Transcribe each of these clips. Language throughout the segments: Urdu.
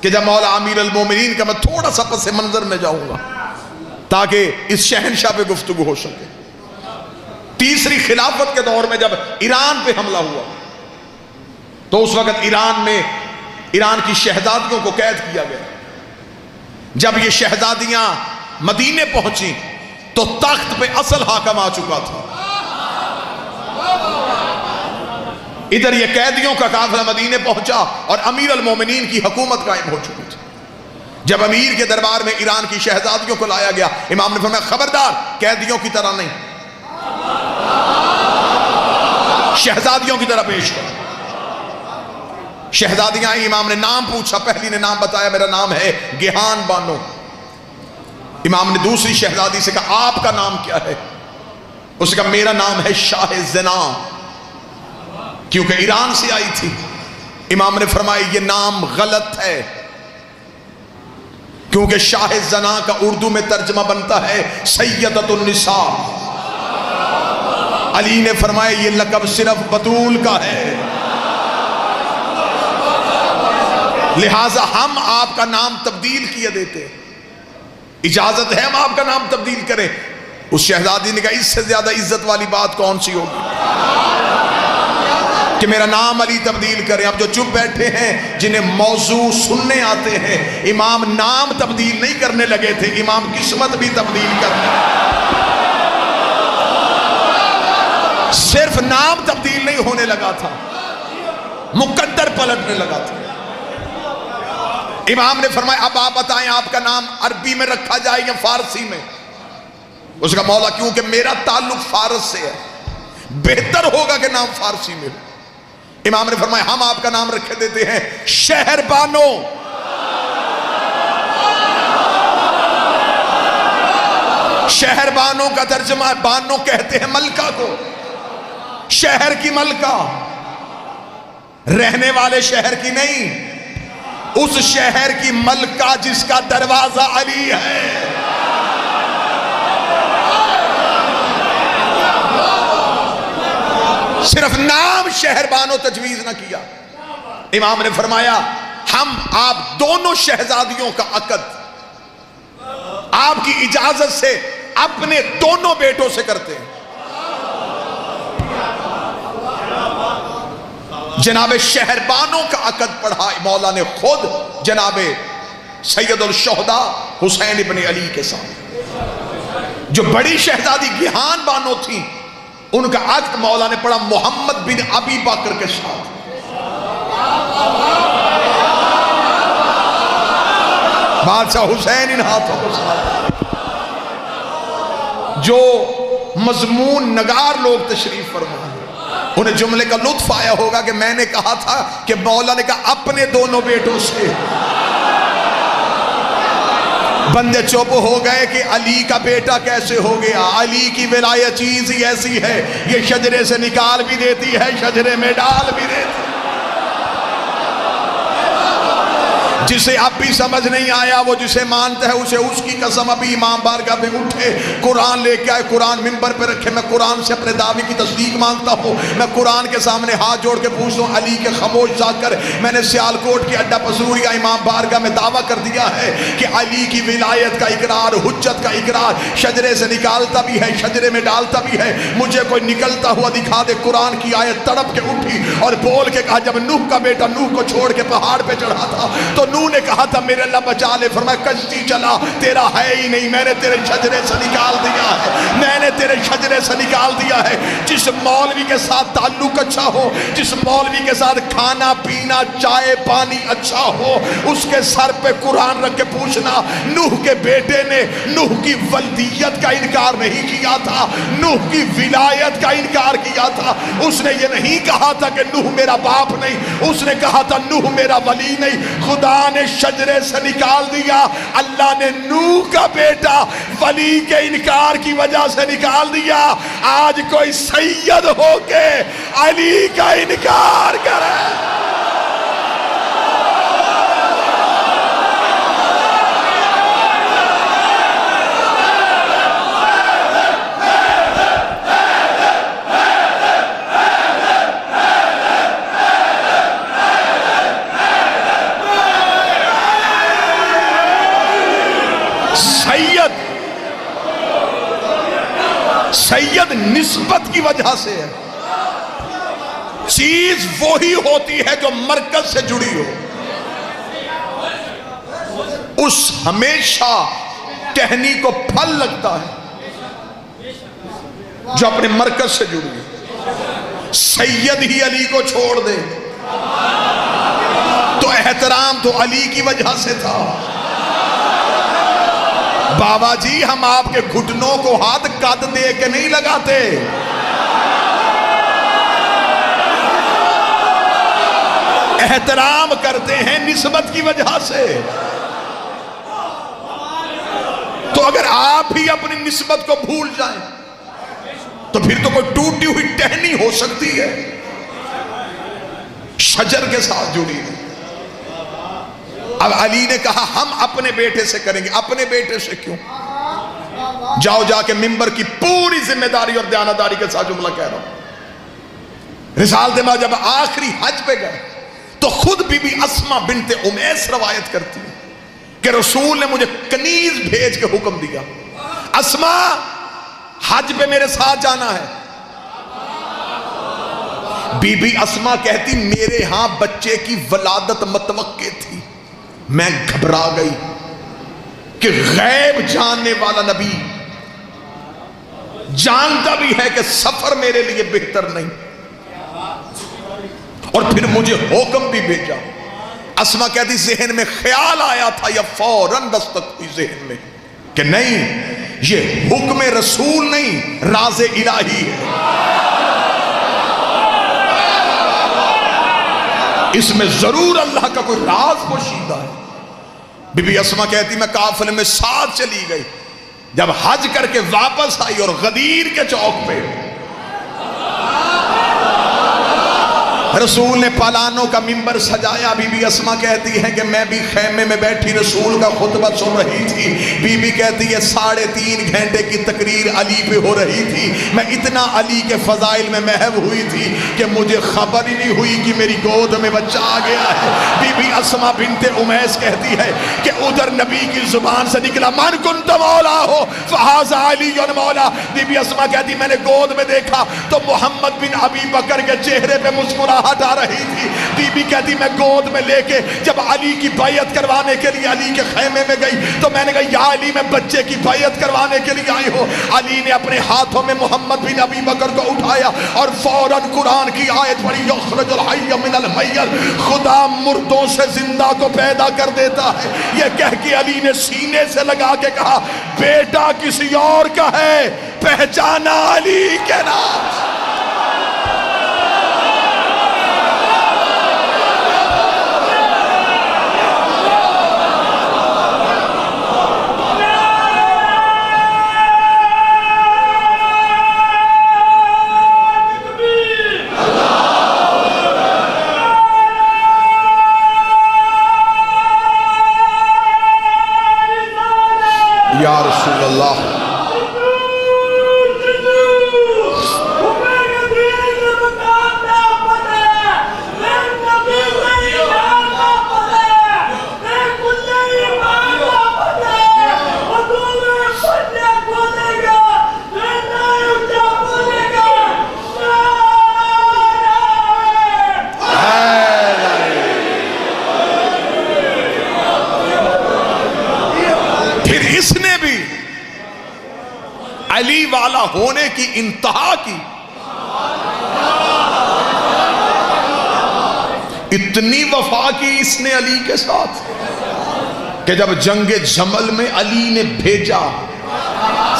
کہ جب مولا امیر المومنین کا میں تھوڑا سا پس منظر میں جاؤں گا تاکہ اس شہنشاہ پہ گفتگو ہو سکے. تیسری خلافت کے دور میں جب ایران پہ حملہ ہوا تو اس وقت ایران میں ایران کی شہزادیوں کو قید کیا گیا. جب یہ شہزادیاں مدینے پہنچی تو تخت پہ اصل حاکم آ چکا تھا. ادھر یہ قیدیوں کا قافلہ مدینے پہنچا اور امیر المومنین کی حکومت قائم ہو چکی تھی. جب امیر کے دربار میں ایران کی شہزادیوں کو لایا گیا امام نے فرمایا خبردار قیدیوں کی طرح نہیں، شہزادیوں کی طرح پیش کرو. شہزادیاں آئیں، امام نے نام پوچھا، پہلی نے نام بتایا میرا نام ہے گیہان بانو. امام نے دوسری شہزادی سے کہا آپ کا نام کیا ہے؟ اس نے کہا میرا نام ہے شاہ زنا، کیونکہ ایران سے آئی تھی. امام نے فرمایا یہ نام غلط ہے، کیونکہ شاہ زنا کا اردو میں ترجمہ بنتا ہے سیدۃ النساء. علی نے فرمایا یہ لقب صرف بطول کا ہے، لہٰذا ہم آپ کا نام تبدیل کیے دیتے، اجازت ہے ہم آپ کا نام تبدیل کریں. اس شہزادی نے کہا اس سے زیادہ عزت والی بات کون سی ہوگی کہ میرا نام علی تبدیل کریں. اب جو چپ بیٹھے ہیں جنہیں موضوع سننے آتے ہیں، امام نام تبدیل نہیں کرنے لگے تھے، امام قسمت بھی تبدیل کرنے، صرف نام تبدیل نہیں ہونے لگا تھا، مقدر پلٹنے لگا تھا. امام نے فرمایا اب آپ بتائیں آپ کا نام عربی میں رکھا جائے یا فارسی میں؟ اس کا مولا کیونکہ میرا تعلق فارس سے ہے بہتر ہوگا کہ نام فارسی میں ہو. امام نے فرمایا ہم آپ کا نام رکھے دیتے ہیں شہر بانو. شہر بانو کا ترجمہ ہے، بانو کہتے ہیں ملکہ کو، شہر کی ملکہ، رہنے والے شہر کی نہیں، اس شہر کی ملکہ جس کا دروازہ علی ہے. صرف نام شہر بانو تجویز نہ کیا. امام نے فرمایا ہم آپ دونوں شہزادیوں کا عقد آپ کی اجازت سے اپنے دونوں بیٹوں سے کرتے ہیں. جناب شہر بانو کا عقد پڑھا مولا نے خود جناب سید الشہداء حسین ابن علی کے ساتھ. جو بڑی شہزادی گیہان بانو تھی ان کا عقد مولا نے پڑھا محمد بن ابی بکر کے ساتھ. بادشاہ حسین ان ہاتھوں کو ساتھ. جو مضمون نگار لوگ تشریف فرما انہیں جملے کا لطف آیا ہوگا کہ میں نے کہا تھا کہ مولا نے کہا اپنے دونوں بیٹوں سے. بندے چپ ہو گئے کہ علی کا بیٹا کیسے ہو گیا. علی کی ولایت چیز ہی ایسی ہے، یہ شجرے سے نکال بھی دیتی ہے شجرے میں ڈال بھی دیتی ہے. جسے اب بھی سمجھ نہیں آیا وہ جسے مانتا ہے اسے اس کی قسم. ابھی امام بارگاہ پہ اٹھے قرآن لے کے آئے، قرآن منبر پہ رکھے، میں قرآن سے اپنے دعوے کی تصدیق مانگتا ہوں. میں قرآن کے سامنے ہاتھ جوڑ کے پوچھتا ہوں علی کے خاموش جا کر میں نے سیالکوٹ کی اڈا پسوریا امام بارگاہ میں دعویٰ کر دیا ہے کہ علی کی ولایت کا اقرار، حجت کا اقرار شجرے سے نکالتا بھی ہے شجرے میں ڈالتا بھی ہے. مجھے کوئی نکلتا ہوا دکھا دے. قرآن کی آیت تڑپ کے اٹھی اور بول کے کہا جب نوح کا بیٹا نوح کو چھوڑ کے پہاڑ پہ چڑھا تھا تو نوح نے کہا تھا میرے اللہ بچا لے. فرمایا کشتی چلا تیرا ہے ہی نہیں، میں نے تیرے شجرے سے نکال دیا ہے، میں نے تیرے شجرے سے نکال دیا ہے. جس مولوی کے ساتھ تعلق اچھا ہو، جس مولوی کے ساتھ کھانا پینا چائے پانی اچھا ہو، اس کے سر پہ قرآن رکھ کے پوچھنا نوح کے بیٹے نے نوح کی ولدیت کا انکار نہیں کیا تھا، نوح کی ولایت کا انکار کیا تھا. اس نے یہ نہیں کہا تھا کہ نوح میرا باپ نہیں، اس نے کہا تھا نوح میرا ولی نہیں. خدا نے شجرے سے نکال دیا، اللہ نے نوح کا بیٹا ولی کے انکار کی وجہ سے نکال دیا. آج کوئی سید ہو کے علی کا انکار کرے. نسبت کی وجہ سے ہے۔ چیز وہی ہوتی ہے جو مرکز سے جڑی ہو، اس ہمیشہ ٹہنی کو پھل لگتا ہے جو اپنے مرکز سے جڑی ہے۔ سید ہی علی کو چھوڑ دے تو احترام تو علی کی وجہ سے تھا۔ بابا جی ہم آپ کے گھٹنوں کو ہاتھ قد دے کے نہیں لگاتے، احترام کرتے ہیں نسبت کی وجہ سے۔ تو اگر آپ بھی اپنی نسبت کو بھول جائیں تو پھر تو کوئی ٹوٹی ہوئی ٹہنی ہو سکتی ہے، شجر کے ساتھ جڑی ہے۔ اب علی نے کہا ہم اپنے بیٹے سے کریں گے۔ اپنے بیٹے سے کیوں؟ جاؤ جا کے ممبر کی پوری ذمہ داری اور دیانتداری کے ساتھ جملہ کہہ رہا ہوں۔ رسالت میں جب آخری حج پہ گئے تو خود بی بی اسما بنت امیس روایت کرتی ہے کہ رسول نے مجھے کنیز بھیج کے حکم دیا، اسما حج پہ میرے ساتھ جانا ہے۔ بی بی اسما کہتی میرے ہاں بچے کی ولادت متوقع تھی، میں گھبرا گئی کہ غیب جاننے والا نبی جانتا بھی ہے کہ سفر میرے لیے بہتر نہیں، اور پھر مجھے حکم بھی بھیجا۔ اسما کہتی ذہن میں خیال آیا تھا یا فوراً دستک ہوئی ذہن میں کہ نہیں یہ حکم رسول نہیں راز الہی ہے، اس میں ضرور اللہ کا کوئی راز پوشیدہ ہے۔ بی بی اسما کہتی میں قافلے میں ساتھ چلی گئی، جب حج کر کے واپس آئی اور غدیر کے چوک پہ رسول نے پالانوں کا ممبر سجایا۔ بی بی اسما کہتی ہے کہ میں بھی خیمے میں بیٹھی رسول کا خطبہ سن رہی تھی۔ بی بی کہتی ہے 3.5 گھنٹے کی تقریر علی پہ ہو رہی تھی، میں اتنا علی کے فضائل میں محو ہوئی تھی کہ مجھے خبر ہی نہیں ہوئی کہ میری گود میں بچہ آ گیا ہے۔ بی بی اسما بنت امیس کہتی ہے کہ ادھر نبی کی زبان سے نکلا من کنت مولا ہو فہذا علی مولا۔ بی بی اسما کہتی میں نے گود میں دیکھا تو محمد بن ابی بکر کے چہرے پہ مسکراہٹ آ رہی تھی۔ بی بی کہتی میں گود میں لے کے جب علی کی بیعت کروانے کے لیے علی کے خیمے میں گئی تو میں نے کہا یا علی میں بچے کی بیعت کروانے کے لیے آئی ہو۔ علی نے اپنے ہاتھوں میں محمد بن ابی بکر کو اٹھایا اور فوراً قرآن کی آیت پڑھی یخرج الحی من المیت، خدا مردوں سے زندہ کو پیدا کر دیتا ہے۔ یہ کہہ کے علی نے سینے سے لگا کے کہا بیٹا کسی اور کا ہے، پہچانا علی کے نام۔ یا رسول اللہ علی والا ہونے کی انتہا کی، اتنی وفا کی اس نے علی کے ساتھ کہ جب جنگ جمل میں علی نے بھیجا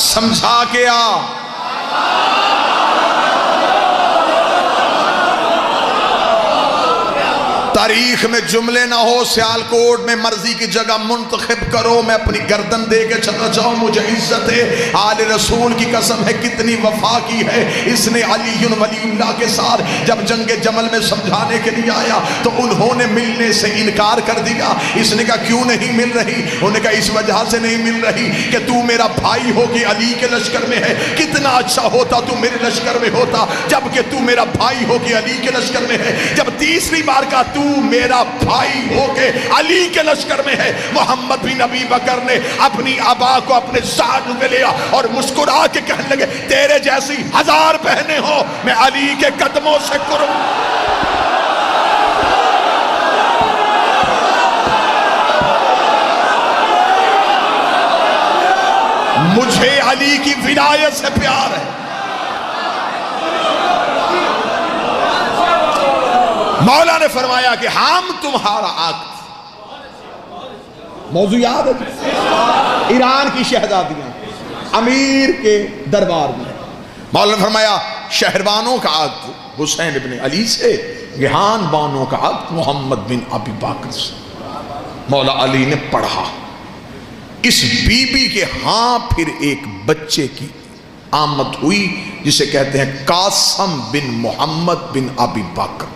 سمجھا کے آ، تاریخ میں جملے نہ ہو سیالکوٹ میں مرضی کی جگہ منتخب کرو، میں اپنی گردن دے کے چلا جاؤں، مجھے عزت ہے۔ آل رسول کی قسم ہے کتنی وفا کی ہے اس نے علی ولی اللہ کے ساتھ۔ جب جنگ جمل میں سمجھانے کے لیے آیا تو انہوں نے ملنے سے انکار کر دیا۔ اس نے کہا کیوں نہیں مل رہی؟ انہوں نے کہا اس وجہ سے نہیں مل رہی کہ تو میرا بھائی ہو کے علی کے لشکر میں ہے، کتنا اچھا ہوتا تو میرے لشکر میں ہوتا، جبکہ تو میرا بھائی ہو کے علی کے لشکر میں ہے۔ جب تیسری بار کا تو میرا بھائی ہو کے علی کے لشکر میں ہے۔ محمد بن ابی بکر نے اپنی ابا کو اپنے ساتھ میں لیا اور مسکرا کے کہنے لگے تیرے جیسی 1000 بہنیں ہو میں علی کے قدموں سے قربان۔ مجھے علی کی ولایت سے پیار ہے۔ مولا نے فرمایا کہ ہم تمہارا عقد، موضوع یاد ہے، ایران کی شہزادیاں امیر کے دربار میں، مولا نے فرمایا شہربانوں کا عقد حسین ابن علی سے، گہان بانوں کا عقد محمد بن ابی بکر سے۔ مولا علی نے پڑھا اس بی بی کے ہاں پھر ایک بچے کی آمد ہوئی جسے کہتے ہیں قاسم بن محمد بن ابی بکر۔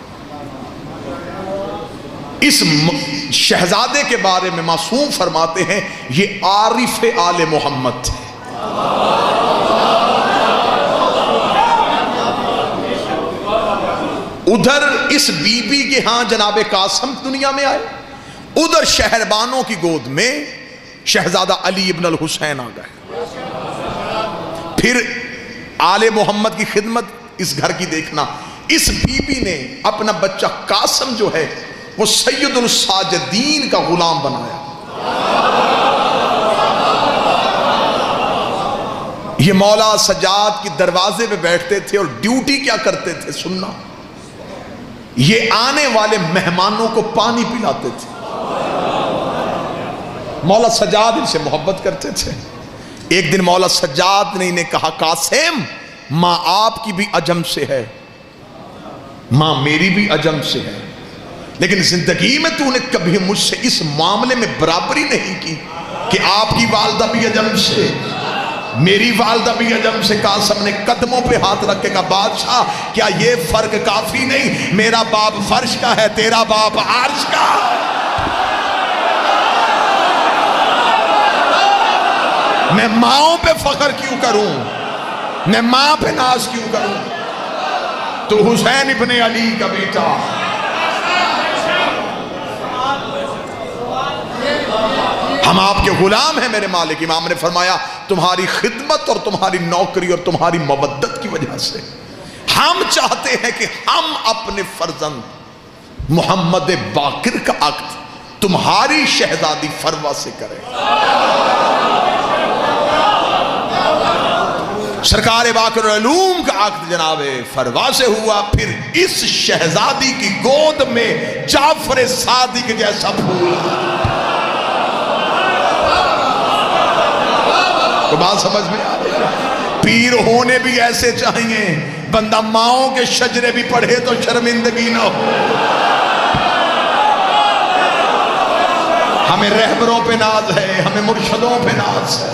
اس شہزادے کے بارے میں معصوم فرماتے ہیں یہ عارف آل محمد تھے۔ ادھر اس بی بی کے ہاں جناب قاسم دنیا میں آئے، ادھر شہربانوں کی گود میں شہزادہ علی ابن الحسین آ گئے۔ پھر آل محمد کی خدمت اس گھر کی دیکھنا، اس بی بی نے اپنا بچہ قاسم جو ہے وہ سید الساجدین کا غلام بنایا۔ یہ مولا سجاد کی دروازے پہ بیٹھتے تھے اور ڈیوٹی کیا کرتے تھے سننا، یہ آنے والے مہمانوں کو پانی پلاتے تھے۔ مولا سجاد ان سے محبت کرتے تھے۔ ایک دن مولا سجاد نے انہیں کہا قاسم ماں آپ کی بھی عجم سے ہے، ماں میری بھی عجم سے ہے، لیکن زندگی میں تو نے کبھی مجھ سے اس معاملے میں برابری نہیں کی کہ آپ کی والدہ بھی عجم سے، میری والدہ بھی عجم سے۔ قاسم نے قدموں پہ ہاتھ رکھ کے کہا بادشاہ کیا یہ فرق کافی نہیں، میرا باپ فرش کا ہے تیرا باپ عرش کا۔ میں ماؤں پہ فخر کیوں کروں، میں ماں پہ ناز کیوں کروں، تو حسین ابن علی کا بیٹا۔ ہم آپ کے غلام ہیں میرے مالک۔ امام نے فرمایا تمہاری خدمت اور تمہاری نوکری اور تمہاری مودت کی وجہ سے ہم چاہتے ہیں کہ ہم اپنے فرزند محمد باقر کا عقد تمہاری شہزادی فروہ سے کریں۔ سرکار باقر العلوم کا عقد جناب فروہ سے ہوا، پھر اس شہزادی کی گود میں جعفر صادق کے جیسا پھول۔ تو بات سمجھ میں آ رہی ہے؟ پیر ہونے بھی ایسے چاہیے بندہ ماؤں کے شجرے بھی پڑھے تو شرمندگی نہ ہو۔ ہمیں رہبروں پہ ناز ہے، ہمیں مرشدوں پہ ناز ہے۔